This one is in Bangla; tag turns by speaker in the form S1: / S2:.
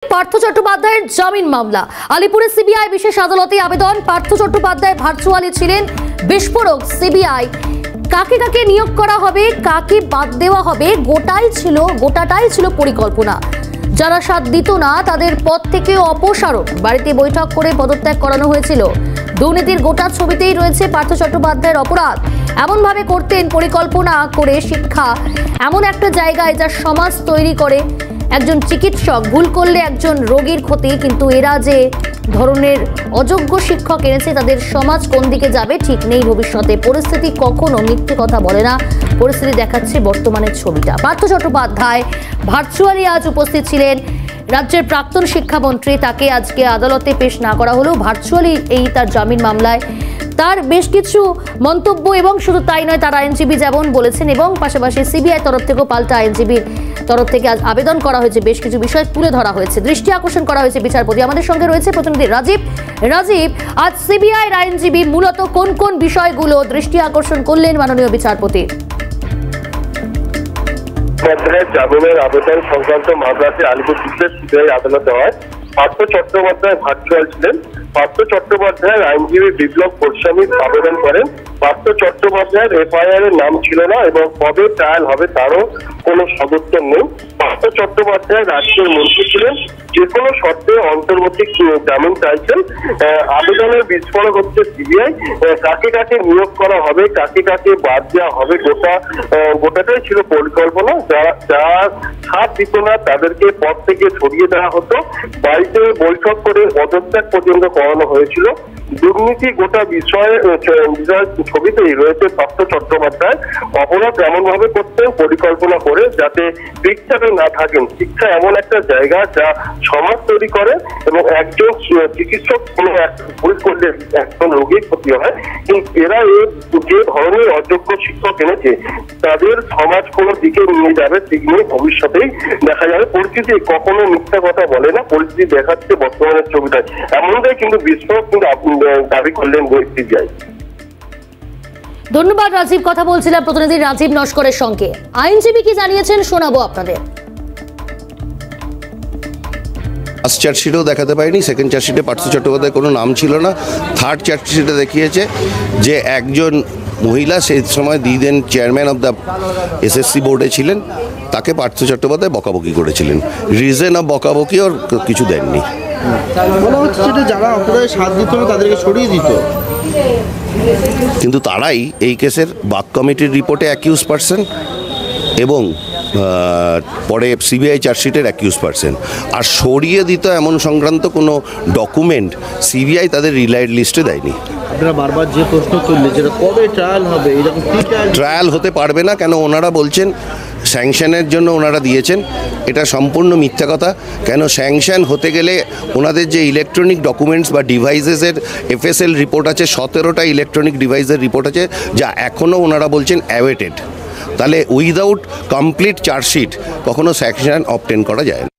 S1: পার্থ চট্টোপাধ্যায়ের জামিন মামলা আলিপুরের সিবিআই বিশেষ আদালতে আবেদন। পার্থ চট্টোপাধ্যায় ভার্চুয়ালি ছিলেন বিস্ফোরক। সিবিআই কাকে কাকে নিয়োগ করা হবে, কাকে বাদ দেওয়া হবে, গোটাটাই ছিল পরিকল্পনা। যারা সাথ দিত না তাদের পদ থেকে অপসারণ, বাড়িতে বৈঠক করে পদত্যাগ করানো হয়েছিল। দুর্নীতির গোটা ছবিতেই রয়েছে পার্থ চট্টোপাধ্যায়ের অপরাধ। এমনভাবে করতেন পরিকল্পনা করে শিক্ষা এমন একটা জায়গায় যা সমাজ তৈরি করে। একজন চিকিৎসক ভুল করলে একজন রোগীর ক্ষতি, কিন্তু এরা যে ধরনের অযোগ্য শিক্ষক এনেছে তাদের সমাজ কোন দিকে যাবে ঠিক নেই ভবিষ্যতে। পরিস্থিতি কখনো মিথ্যে কথা বলে না, পরিস্থিতি দেখাচ্ছে বর্তমানের ছবিটা। পার্থ চট্টোপাধ্যায় ভার্চুয়ালি আজ উপস্থিত ছিলেন। রাজ্যের প্রাক্তন শিক্ষামন্ত্রী, তাকে আজকে আদালতে পেশ না করা হলেও ভার্চুয়ালি এই তার জামিন মামলায় তার বেশ কিছু মন্তব্য, এবং শুধু তাই নয়, তার আইনজীবী যেমন বলেছেন এবং পাশাপাশি সিবিআই তরফ থেকেও পাল্টা আইনজীবীর তরফ থেকে আজ আবেদন করা হয়েছে। বেশ কিছু বিষয় তুলে ধরা হয়েছে, দৃষ্টি আকর্ষণ করা হয়েছে বিচারপতি। আমাদের সঙ্গে রয়েছে প্রতিনিধি রাজীব। আজ সিবিআইয়ের আইনজীবী মূলত কোন কোন বিষয়গুলো দৃষ্টি আকর্ষণ করলেন মাননীয় বিচারপতি?
S2: জামিনের আবেদন সংক্রান্ত মামলাটি আলিপুর বিশেষ সিবিআই আদালতে হয়। পার্থ চট্টোপাধ্যায় ভার্চুয়াল ছিলেন। পার্থ চট্টোপাধ্যায়ের আইনজীবী বিপ্লব গোস্বামী আবেদন করেন। পার্থ চট্টোপাধ্যায়ের এফআইআর এর নাম ছিল না এবং কবে ট্রায়াল হবে তারও কোনো সদস্য নেই। পার্থ চট্টোপাধ্যায় রাজ্যের মন্ত্রী ছিলেন, যে কোনো শর্তে অন্তর্বর্তী জামিন চাইছেন। আবেদনের বিস্ফোরক হচ্ছে সিবিআই। কাকে কাকে নিয়োগ করা হবে, কাকে কাকে বাদ দেওয়া হবে, গোটাটাই ছিল পরিকল্পনা। যারা সাথ দিত না তাদেরকে পদ থেকে সরিয়ে দেওয়া হতো, বাড়িতে বৈঠক করে পদত্যাগ পর্যন্ত করানো হয়েছিল। দুর্নীতি গোটা বিষয় ছবিতেই রয়েছে পার্থ চট্টোপাধ্যায়। অপরাধ এমন ভাবে করতেন পরিকল্পনা করে যাতে শিক্ষাতে না থাকেন। শিক্ষা এমন একটা জায়গা যা সমাজ তৈরি করে এবং একজন চিকিৎসক কোনো ভুল করলে একজন রোগীর ক্ষতি হয়। কিন্তু এরা যে ধরনের অযোগ্য শিক্ষক এনেছে তাদের সমাজ কোনো দিকে নিয়ে যাবে ঠিক নেই ভবিষ্যতেই দেখা যাবে। পরিস্থিতি কখনো মিথ্যা কথা বলে না, পরিস্থিতি দেখাচ্ছে বর্তমানের ছবিটায়। এমনটাই কিন্তু বিস্ফোরক কিন্তু দাবি করলেন সিবিআই।
S1: ধন্যবাদ রাজীব। কথা বলছিলাম প্রতিনিধি রাজীব নস্করের সঙ্গে। আইনজীবী কি জানিয়েছেন শোনাবো আপনাদের।
S3: ফার্স্ট চার্জশিটেও দেখাতে পারিনি, সেকেন্ড চার্জশিটে পার্থ চট্টোপাধ্যায় কোনো নাম ছিল না। থার্ড চার্জশিটে দেখিয়েছে যে একজন মহিলা সেই সময় the then chairman of the SSC বোর্ডে ছিলেন, তাকে পার্থ চট্টোপাধ্যায় বকাবকি করেছিলেন। রিজন অফ বকাবকি ওর কিছু দেননি।
S4: যারা অপরাধে সাথ দিত না তাদেরকে সরিয়ে দিত,
S3: কিন্তু তারাই এই কেসের বাক কমিটির রিপোর্টে অ্যাকিউজ পারসন এবং পরে সিবিআই চার্জশিটের অ্যাকিউজ পারসন। আর সরিয়ে দিত এমন সংক্রান্ত কোনো ডকুমেন্ট সিবিআই তাদের রিলাইড লিস্টে দেয়নি।
S4: আপনারা বারবার যে প্রশ্ন তুললেন যেটা কবে ট্রায়াল হবে, এরকম
S3: ট্রায়াল হতে পারবে না। কেন ওনারা বলছেন স্যাংশনের জন্য ওনারা দিয়েছেন, এটা সম্পূর্ণ মিথ্যা কথা। কেন স্যাংশন হতে গেলে ওনাদের যে ইলেকট্রনিক ডকুমেন্টস বা ডিভাইসেসের এফএসএল রিপোর্ট আছে, 17টা ইলেকট্রনিক ডিভাইসের রিপোর্ট আছে যা এখনও ওনারা বলছেন অ্যাওয়েটেড। তাহলে উইদাউট কমপ্লিট চার্জশিট কখনো স্যাংশন অবটেন করা যায় না।